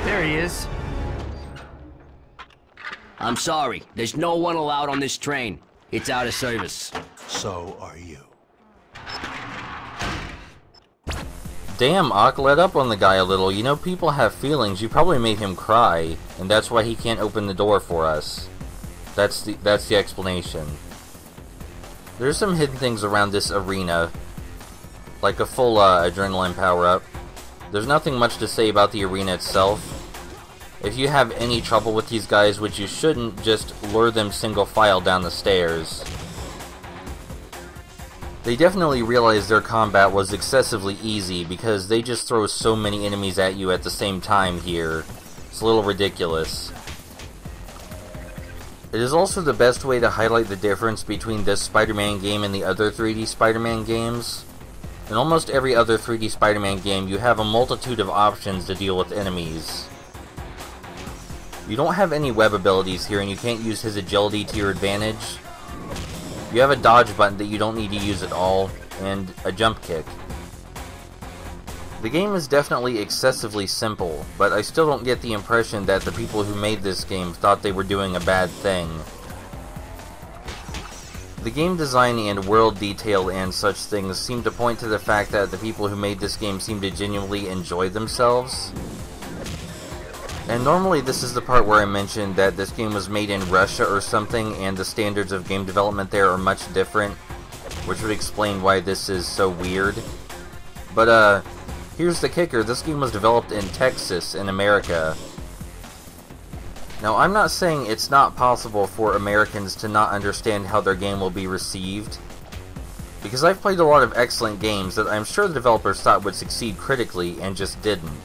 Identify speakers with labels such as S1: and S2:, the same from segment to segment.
S1: There he is.
S2: I'm sorry, there's no one allowed on this train. It's out of service.
S3: So are you.
S4: Damn, Ock, let up on the guy a little. You know, people have feelings. You probably made him cry, and that's why he can't open the door for us. That's the explanation. There's some hidden things around this arena, like a full adrenaline power-up. There's nothing much to say about the arena itself. If you have any trouble with these guys, which you shouldn't, just lure them single file down the stairs. They definitely realized their combat was excessively easy because they just throw so many enemies at you at the same time here. It's a little ridiculous. It is also the best way to highlight the difference between this Spider-Man game and the other 3D Spider-Man games. In almost every other 3D Spider-Man game, you have a multitude of options to deal with enemies. You don't have any web abilities here, and you can't use his agility to your advantage. You have a dodge button that you don't need to use at all, and a jump kick. The game is definitely excessively simple, but I still don't get the impression that the people who made this game thought they were doing a bad thing. The game design and world detail and such things seem to point to the fact that the people who made this game seem to genuinely enjoy themselves. And normally this is the part where I mentioned that this game was made in Russia or something, and the standards of game development there are much different, which would explain why this is so weird. But here's the kicker, this game was developed in Texas, in America. Now, I'm not saying it's not possible for Americans to not understand how their game will be received, because I've played a lot of excellent games that I'm sure the developers thought would succeed critically and just didn't.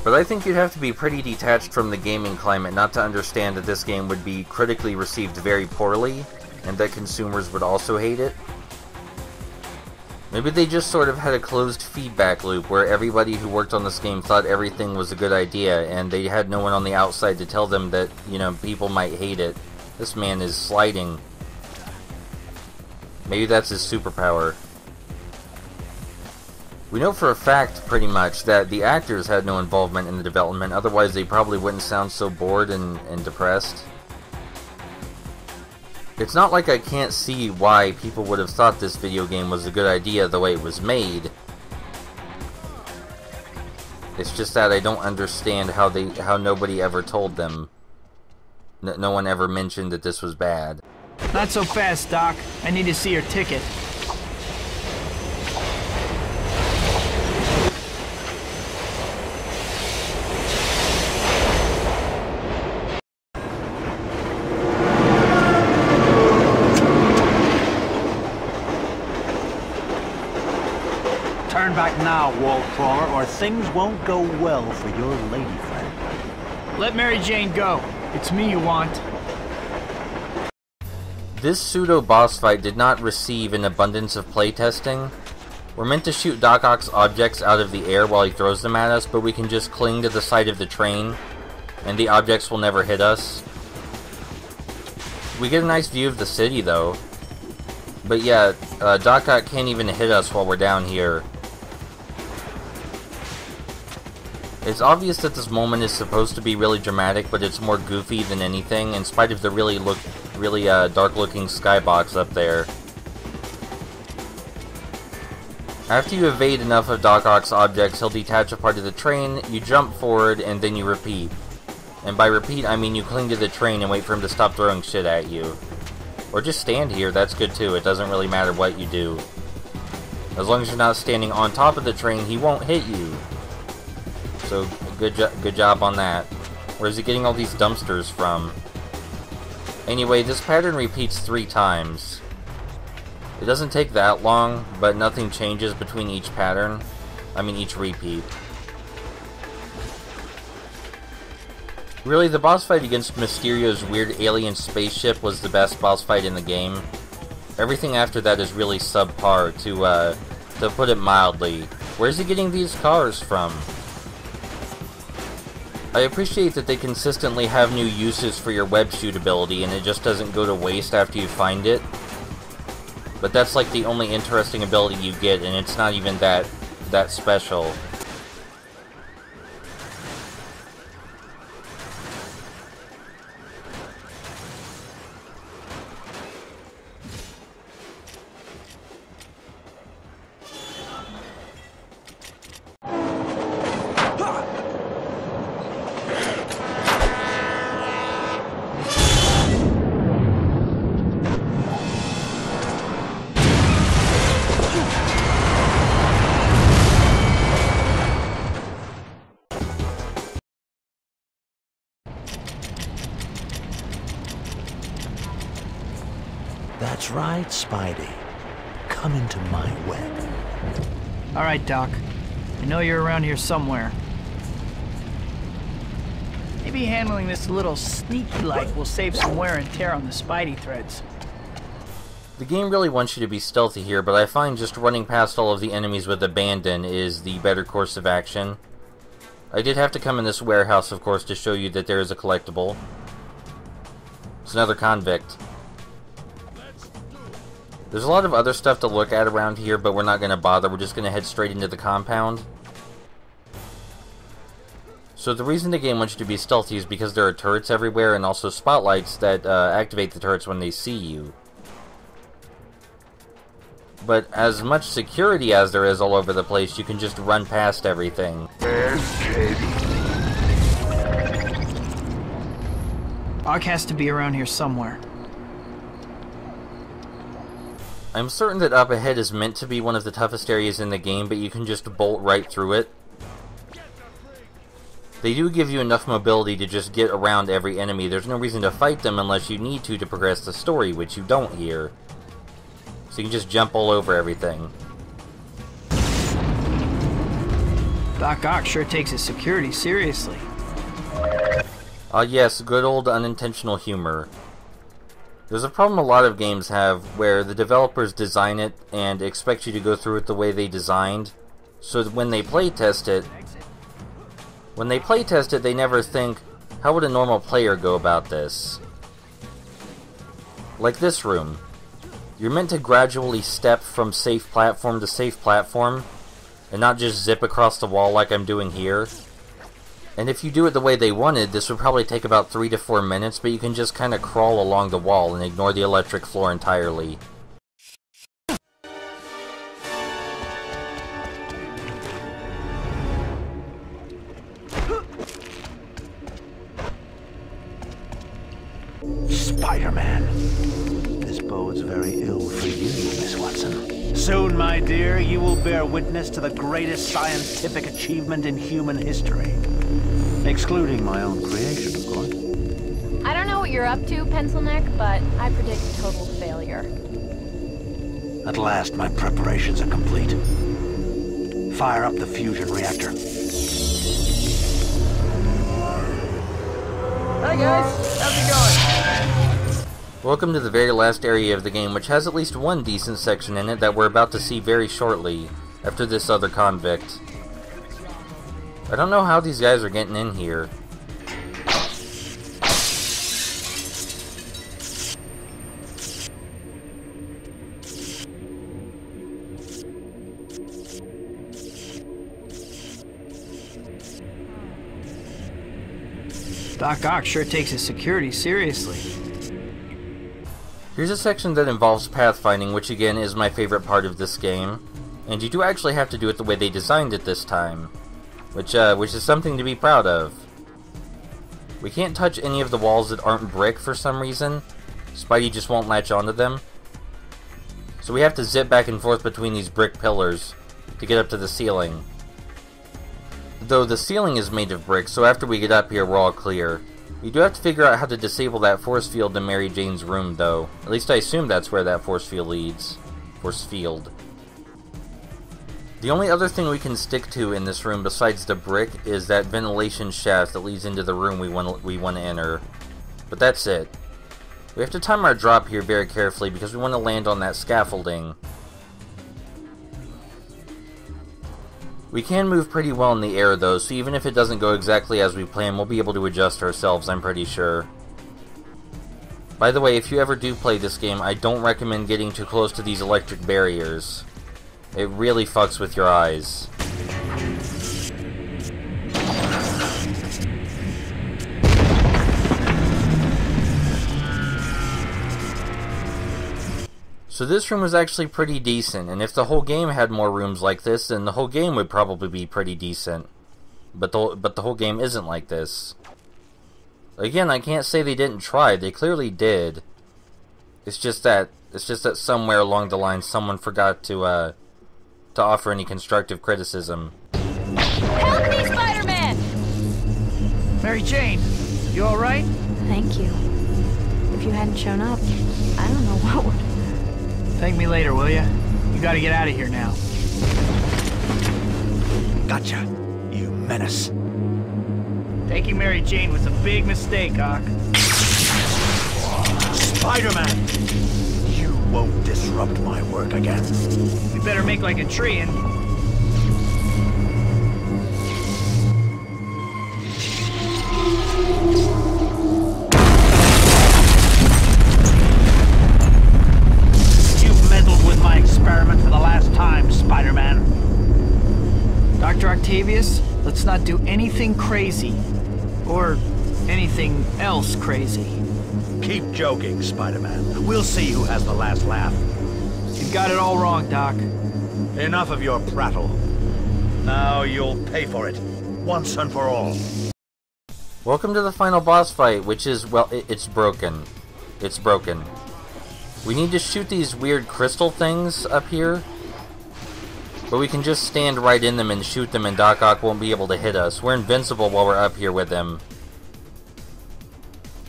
S4: But I think you'd have to be pretty detached from the gaming climate not to understand that this game would be critically received very poorly, and that consumers would also hate it. Maybe they just sort of had a closed feedback loop where everybody who worked on this game thought everything was a good idea, and they had no one on the outside to tell them that, you know, people might hate it. This man is sliding. Maybe that's his superpower. We know for a fact, pretty much, that the actors had no involvement in the development, otherwise they probably wouldn't sound so bored and depressed. It's not like I can't see why people would have thought this video game was a good idea the way it was made. It's just that I don't understand how nobody ever told them. No one ever mentioned that this was bad.
S1: Not so fast, Doc. I need to see your ticket.
S5: Turn back now, Wallcrawler, or things won't go well for your lady friend.
S1: Let Mary Jane go. It's me you want.
S4: This pseudo-boss fight did not receive an abundance of playtesting. We're meant to shoot Doc Ock's objects out of the air while he throws them at us, but we can just cling to the side of the train, and the objects will never hit us. We get a nice view of the city, though. But yeah, Doc Ock can't even hit us while we're down here. It's obvious that this moment is supposed to be really dramatic, but it's more goofy than anything, in spite of the really dark-looking skybox up there. After you evade enough of Doc Ock's objects, he'll detach a part of the train, you jump forward, and then you repeat. And by repeat, I mean you cling to the train and wait for him to stop throwing shit at you. Or just stand here, that's good too, it doesn't really matter what you do. As long as you're not standing on top of the train, he won't hit you. So, good job on that. Where's he getting all these dumpsters from? Anyway, this pattern repeats 3 times. It doesn't take that long, but nothing changes between each pattern. I mean, each repeat. Really, the boss fight against Mysterio's weird alien spaceship was the best boss fight in the game. Everything after that is really subpar, to put it mildly. Where's he getting these cars from? I appreciate that they consistently have new uses for your web shoot ability and it just doesn't go to waste after you find it. But that's like the only interesting ability you get, and it's not even that special.
S5: That's right, Spidey. Come into my web.
S1: All right, Doc. I know you're around here somewhere. Maybe handling this a little sneaky-like will save some wear and tear on the Spidey threads.
S4: The game really wants you to be stealthy here, but I find just running past all of the enemies with abandon is the better course of action. I did have to come in this warehouse, of course, to show you that there is a collectible. It's another convict. There's a lot of other stuff to look at around here, but we're not going to bother. We're just going to head straight into the compound. So the reason the game wants you to be stealthy is because there are turrets everywhere and also spotlights that activate the turrets when they see you. But as much security as there is all over the place, you can just run past everything.
S1: Doc has to be around here somewhere.
S4: I'm certain that up ahead is meant to be one of the toughest areas in the game, but you can just bolt right through it. They do give you enough mobility to just get around every enemy. There's no reason to fight them unless you need to progress the story, which you don't here. So you can just jump all over everything.
S1: Doc Ock sure takes his security seriously.
S4: Yes, good old unintentional humor. There's a problem a lot of games have where the developers design it and expect you to go through it the way they designed, so that when they playtest it, they never think, how would a normal player go about this? Like this room. You're meant to gradually step from safe platform to safe platform, and not just zip across the wall like I'm doing here. And if you do it the way they wanted, this would probably take about 3 to 4 minutes, but you can just kind of crawl along the wall and ignore the electric floor entirely.
S5: Spider-Man. This bodes very ill for you, Miss Watson. Soon, my dear, you will bear witness to the greatest scientific achievement in human history. Excluding my own creation, of course.
S3: I don't know what you're up to, Pencil Neck, but I predict total failure.
S5: At last, my preparations are complete. Fire up the fusion reactor.
S1: Hi guys, how's it going?
S4: Welcome to the very last area of the game, which has at least one decent section in it that we're about to see very shortly, after this other convict. I don't know how these guys are getting in here.
S1: Doc Ock sure takes his security seriously.
S4: Here's a section that involves pathfinding, which again is my favorite part of this game. And you do actually have to do it the way they designed it this time. Which is something to be proud of. We can't touch any of the walls that aren't brick for some reason. Spidey just won't latch onto them. So we have to zip back and forth between these brick pillars to get up to the ceiling. Though the ceiling is made of brick, so after we get up here we're all clear. We do have to figure out how to disable that force field in Mary Jane's room, though. At least I assume that's where that force field leads. Force field. The only other thing we can stick to in this room besides the brick is that ventilation shaft that leads into the room we want to enter. But that's it. We have to time our drop here very carefully because we want to land on that scaffolding. We can move pretty well in the air though, so even if it doesn't go exactly as we plan, we'll be able to adjust ourselves, I'm pretty sure. By the way, if you ever do play this game, I don't recommend getting too close to these electric barriers. It really fucks with your eyes. So this room was actually pretty decent, and if the whole game had more rooms like this, then the whole game would probably be pretty decent. But the whole game isn't like this. Again, I can't say they didn't try, they clearly did. It's just that somewhere along the line someone forgot to offer any constructive criticism.
S3: Help me, Spider-Man!
S1: Mary Jane, you alright?
S3: Thank you. If you hadn't shown up, I don't know what would...
S1: Thank me later, will ya? You gotta get out of here now.
S5: Gotcha, you menace.
S1: Taking Mary Jane was a big mistake, Ock.
S5: Spider-Man! You won't disrupt my work again.
S1: We better make like a tree and...
S5: You've meddled with my experiment for the last time, Spider-Man.
S1: Dr. Octavius, let's not do anything crazy. Or anything else crazy.
S5: Keep joking, Spider-Man. We'll see who has the last laugh.
S1: You've got it all wrong, Doc.
S5: Enough of your prattle. Now you'll pay for it, once and for all.
S4: Welcome to the final boss fight, which is, well, it's broken. It's broken. We need to shoot these weird crystal things up here, but we can just stand right in them and shoot them and Doc Ock won't be able to hit us. We're invincible while we're up here with him.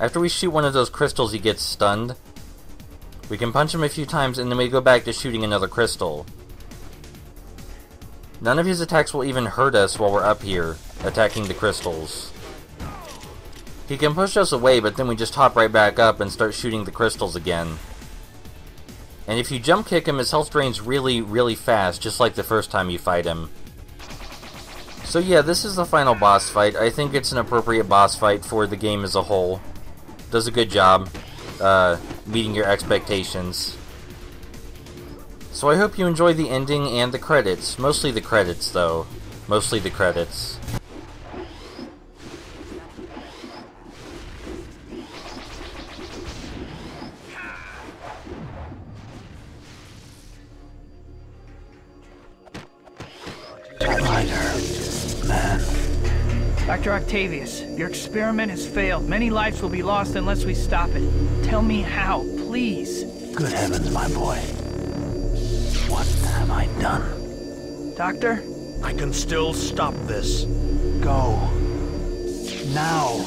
S4: After we shoot one of those crystals, he gets stunned. We can punch him a few times and then we go back to shooting another crystal. None of his attacks will even hurt us while we're up here, attacking the crystals. He can push us away, but then we just hop right back up and start shooting the crystals again. And if you jump kick him, his health drains really, really fast, just like the first time you fight him. So yeah, this is the final boss fight. I think it's an appropriate boss fight for the game as a whole. Does a good job meeting your expectations. So I hope you enjoy the ending and the credits. Mostly the credits, though. Mostly the credits.
S1: Dr. Octavius, your experiment has failed. Many lives will be lost unless we stop it. Tell me how, please.
S5: Good heavens, my boy. What have I done?
S1: Doctor?
S5: I can still stop this. Go. Now.